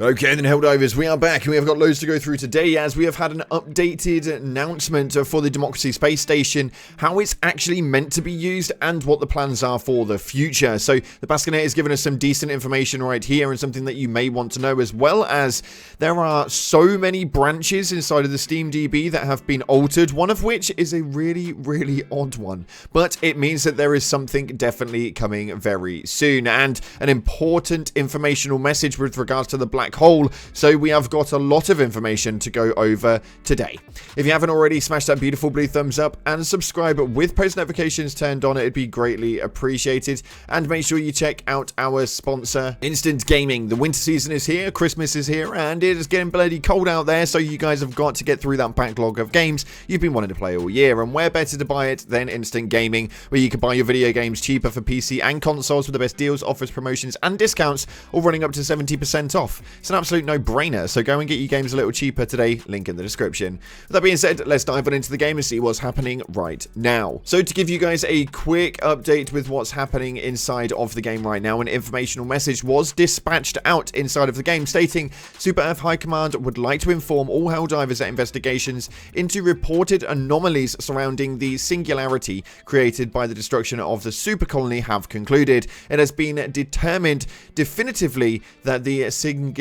Okay then, Helldivers, we are back and we have got loads to go through today as we have had an updated announcement for the Democracy Space Station, how it's actually meant to be used and what the plans are for the future. So the Baskonet has given us some decent information right here and something that you may want to know, as well as there are so many branches inside of the Steam DB that have been altered, one of which is a really odd one. But it means that there is something definitely coming very soon and an important informational message with regards to the black hole, so we have got a lot of information to go over today. If you haven't already, smash that beautiful blue thumbs up and subscribe with post notifications turned on. It'd be greatly appreciated, and make sure you check out our sponsor, Instant Gaming. The winter season is here, Christmas is here, and it is getting bloody cold out there, so you guys have got to get through that backlog of games you've been wanting to play all year, and where better to buy it than Instant Gaming, where you can buy your video games cheaper for PC and consoles with the best deals, offers, promotions and discounts, all running up to 70% off. It's an absolute no-brainer, so go and get your games a little cheaper today, link in the description. With that being said, let's dive on into the game and see what's happening right now. So to give you guys a quick update with what's happening inside of the game right now, an informational message was dispatched out inside of the game stating Super Earth High Command would like to inform all Helldivers that investigations into reported anomalies surrounding the singularity created by the destruction of the super colony have concluded. It has been determined definitively that the singularity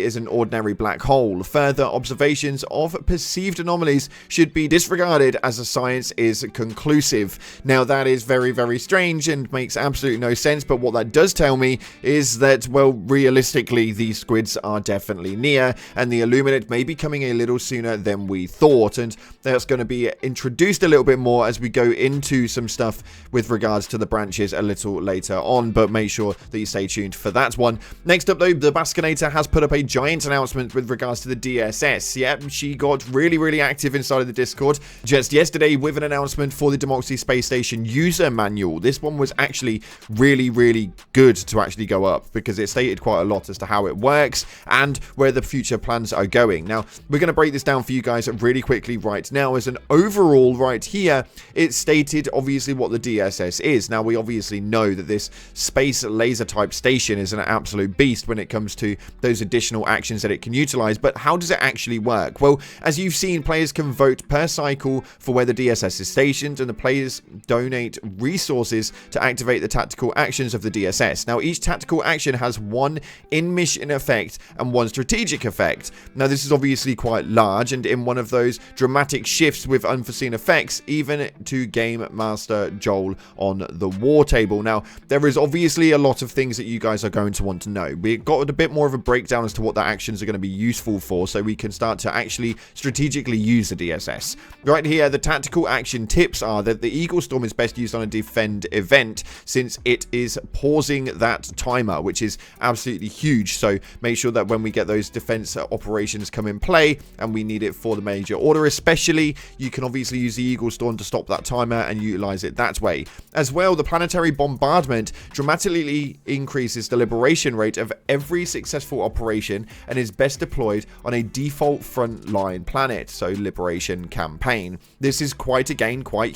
is an ordinary black hole. Further observations of perceived anomalies should be disregarded as the science is conclusive. Now that is very strange and makes absolutely no sense, but what that does tell me is that, well, realistically these squids are definitely near and the Illuminate may be coming a little sooner than we thought, and that's going to be introduced a little bit more as we go into some stuff with regards to the branches a little later on, but make sure that you stay tuned for that one. Next up though, the Baskonator has put up a giant announcement with regards to the DSS. Yep, she got really active inside of the Discord just yesterday with an announcement for the Democracy Space Station user manual. This one was actually really good to actually go up because it stated quite a lot as to how it works and where the future plans are going. Now, we're going to break this down for you guys really quickly right now. As an overall right here, it stated obviously what the DSS is. Now, we obviously know that this space laser type station is an absolute beast when it comes to those additional actions that it can utilize, but how does it actually work? Well, as you've seen, players can vote per cycle for where the DSS is stationed, and the players donate resources to activate the tactical actions of the DSS. Now, each tactical action has one in-mission effect and one strategic effect. Now, this is obviously quite large, and in one of those dramatic shifts with unforeseen effects, even to Game Master Joel on the war table. Now, there is obviously a lot of things that you guys are going to want to know. We got a bit more of a breakdown as to what the actions are going to be useful for, so we can start to actually strategically use the DSS. Right here, the tactical action tips are that the Eagle Storm is best used on a defend event since it is pausing that timer, which is absolutely huge. So make sure that when we get those defense operations come in play and we need it for the major order especially, you can obviously use the Eagle Storm to stop that timer and utilize it that way. As well, the planetary bombardment dramatically increases the liberation rate of every successful operation and is best deployed on a default frontline planet, so liberation campaign. This is quite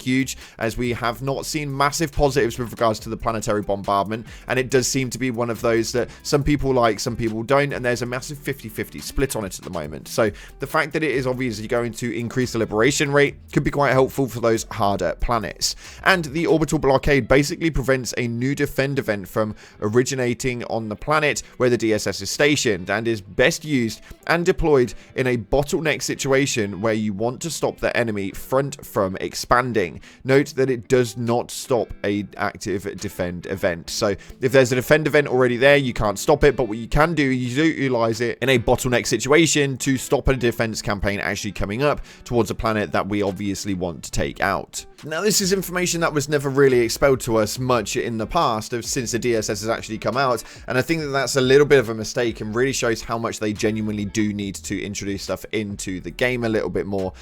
huge, as we have not seen massive positives with regards to the planetary bombardment, and it does seem to be one of those that some people like, some people don't, and there's a massive 50-50 split on it at the moment. So the fact that it is obviously going to increase the liberation rate could be quite helpful for those harder planets. And the orbital blockade basically prevents a new defend event from originating on the planet where the DSS is stationed, and is best used and deployed in a bottleneck situation where you want to stop the enemy front from expanding. Note that it does not stop a active defend event. So if there's a defend event already there, you can't stop it, but what you can do is utilize it in a bottleneck situation to stop a defense campaign actually coming up towards a planet that we obviously want to take out. Now, this is information that was never really expelled to us much in the past since the DSS has actually come out, and I think that that's a little bit of a mistake and really shows how much they genuinely do need to introduce stuff into the game a little bit more.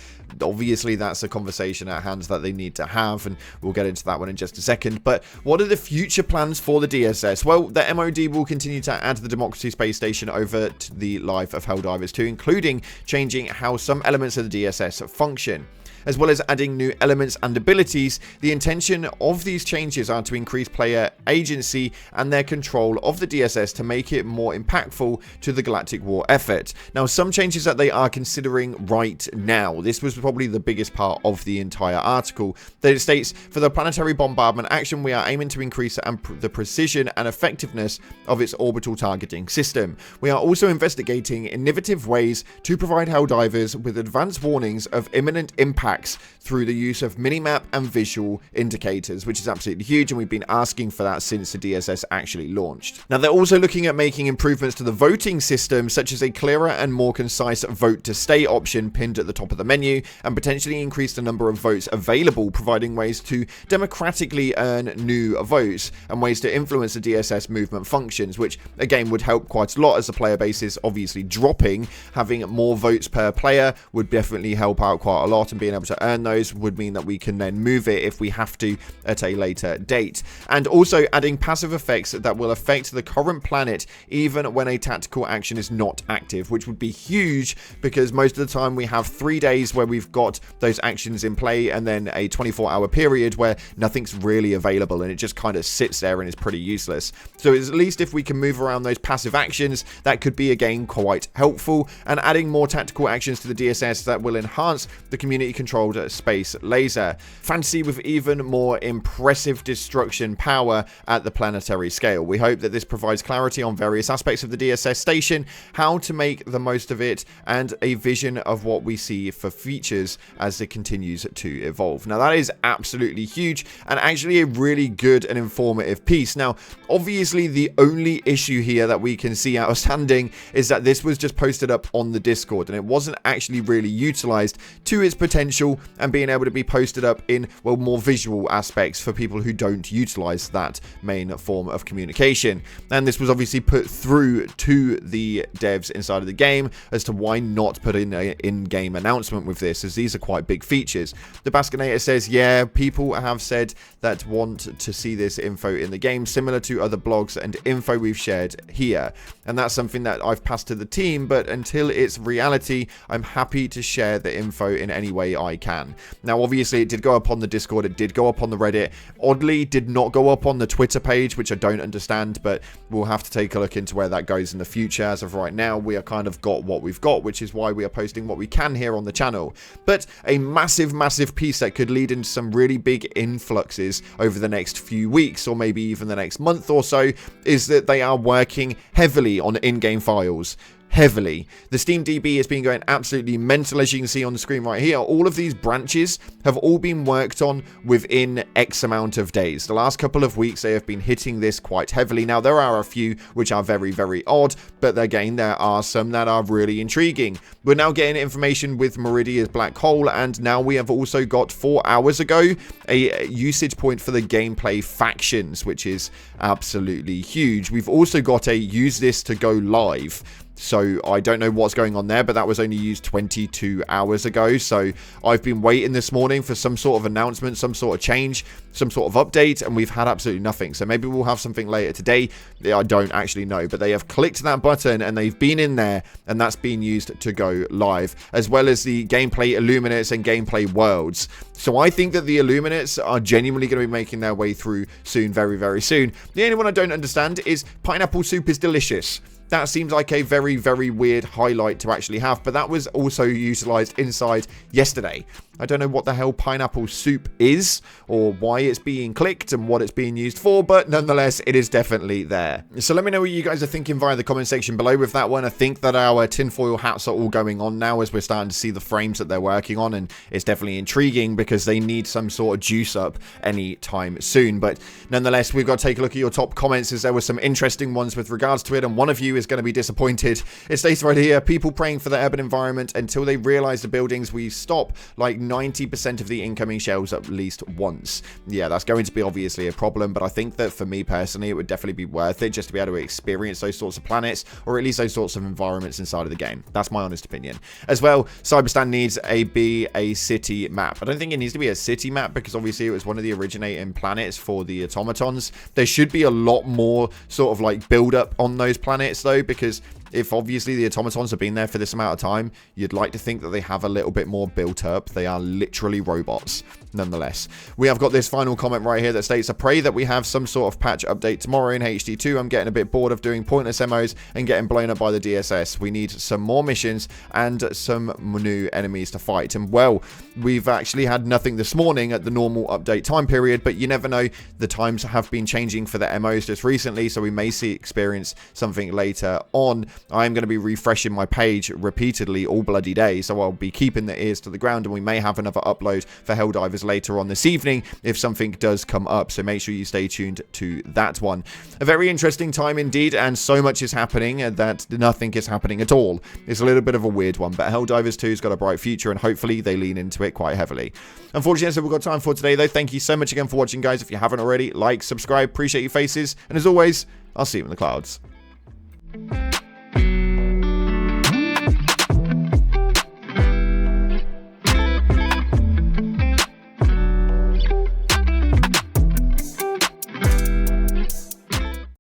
Obviously, that's a conversation at hand that they need to have, and we'll get into that one in just a second. But what are the future plans for the DSS? Well, the MOD will continue to add the Democracy Space Station over to the life of Helldivers 2, including changing how some elements of the DSS function. as well as adding new elements and abilities. The intention of these changes are to increase player agency and their control of the DSS to make it more impactful to the Galactic War effort. Now, some changes that they are considering right now, this was probably the biggest part of the entire article, that it states, for the planetary bombardment action, we are aiming to increase the precision and effectiveness of its orbital targeting system. We are also investigating innovative ways to provide Helldivers with advanced warnings of imminent impacts through the use of minimap and visual indicators, which is absolutely huge, and we've been asking for that since the DSS actually launched. Now, they're also looking at making improvements to the voting system, such as a clearer and more concise vote to stay option pinned at the top of the menu, and potentially increase the number of votes available, providing ways to democratically earn new votes and ways to influence the DSS movement functions, which again would help quite a lot as the player base is obviously dropping. Having more votes per player would definitely help out quite a lot, and being able to earn those would mean that we can then move it if we have to at a later date. And also adding passive effects that will affect the current planet even when a tactical action is not active, which would be huge because most of the time we have 3 days where we've got those actions in play and then a 24-hour period where nothing's really available and it just kind of sits there and is pretty useless. So at least if we can move around those passive actions, that could be again quite helpful, and adding more tactical actions to the DSS that will enhance the community-controlled space laser. Fantasy with even more impressive destruction power at the planetary scale. We hope that this provides clarity on various aspects of the DSS station, how to make the most of it, and a vision of what we see for features as it continues to evolve. Now, that is absolutely huge and actually a really good and informative piece. Now, obviously, the only issue here that we can see outstanding is that this was just posted up on the Discord and it wasn't actually really utilized to its potential and being able to be posted up in, well, more visual aspects for people who don't utilize that main form of communication. And this was obviously put through to the devs inside of the game as to why not put in an in-game announcement with this, as these are quite big features. The Baskinator says, yeah, people have said that want to see this info in the game, similar to other blogs and info we've shared here. And that's something that I've passed to the team, but until it's reality, I'm happy to share the info in any way I can. Now, obviously, it did go up on the Discord, it did go up on the Reddit. Oddly, did not go up on the Twitter page, which I don't understand, but we'll have to take a look into where that goes in the future. As of right now, we are kind of got what we've got, which is why we are posting what we can here on the channel. But a massive, massive piece that could lead into some really big influxes over the next few weeks, or maybe even the next month or so, is that they are working heavily on in-game files. Heavily. The Steam DB has been going absolutely mental, as you can see on the screen right here. All of these branches have all been worked on within X amount of days. The last couple of weeks, they have been hitting this quite heavily. Now, there are a few which are very, very odd, but again, there are some that are really intriguing. We're now getting information with Meridia's Black Hole, and now we have also got 4 hours ago a usage point for the gameplay factions, which is absolutely huge. We've also got a use this to go live. So I don't know what's going on there, but that was only used 22 hours ago. So I've been waiting this morning for some sort of announcement, some sort of change, some sort of update, and we've had absolutely nothing. So maybe we'll have something later today. I don't actually know, but they have clicked that button and they've been in there, and that's been used to go live, as well as the gameplay Illuminates and gameplay worlds. So I think that the Illuminates are genuinely going to be making their way through soon, very, very soon. The only one I don't understand is pineapple soup is delicious. That seems like a very, very weird highlight to actually have, but that was also utilized inside yesterday. I don't know what the hell pineapple soup is or why it's being clicked and what it's being used for, but nonetheless, it is definitely there. So let me know what you guys are thinking via the comment section below with that one. I think that our tinfoil hats are all going on now as we're starting to see the frames that they're working on, and it's definitely intriguing because they need some sort of juice up anytime soon. But nonetheless, we've got to take a look at your top comments, as there were some interesting ones with regards to it, and one of you is going to be disappointed. It states right here, people praying for the urban environment until they realize the buildings we stop like 90% of the incoming shells at least once. Yeah, that's going to be obviously a problem, but I think that for me personally, it would definitely be worth it just to be able to experience those sorts of planets, or at least those sorts of environments inside of the game. That's my honest opinion. As well, Cyberstan needs be a city map. I don't think it needs to be a city map because obviously it was one of the originating planets for the automatons. There should be a lot more sort of like build up on those planets though, because if obviously the automatons have been there for this amount of time, you'd like to think that they have a little bit more built up. They are literally robots. Nonetheless, we have got this final comment right here that states, I pray that we have some sort of patch update tomorrow in HD2. I'm getting a bit bored of doing pointless MOs and getting blown up by the DSS. We need some more missions and some new enemies to fight. And well, we've actually had nothing this morning at the normal update time period, but you never know. The times have been changing for the MOs just recently, so we may experience something later on. I'm going to be refreshing my page repeatedly all bloody day, so I'll be keeping the ears to the ground, and we may have another upload for Helldivers later on this evening if something does come up, so make sure you stay tuned to that one. A very interesting time indeed, and so much is happening that nothing is happening at all. It's a little bit of a weird one, but Helldivers 2 has got a bright future, and hopefully they lean into it quite heavily. Unfortunately, that's all we've got time for today, though. Thank you so much again for watching, guys. If you haven't already, like, subscribe, appreciate your faces, and as always, I'll see you in the clouds.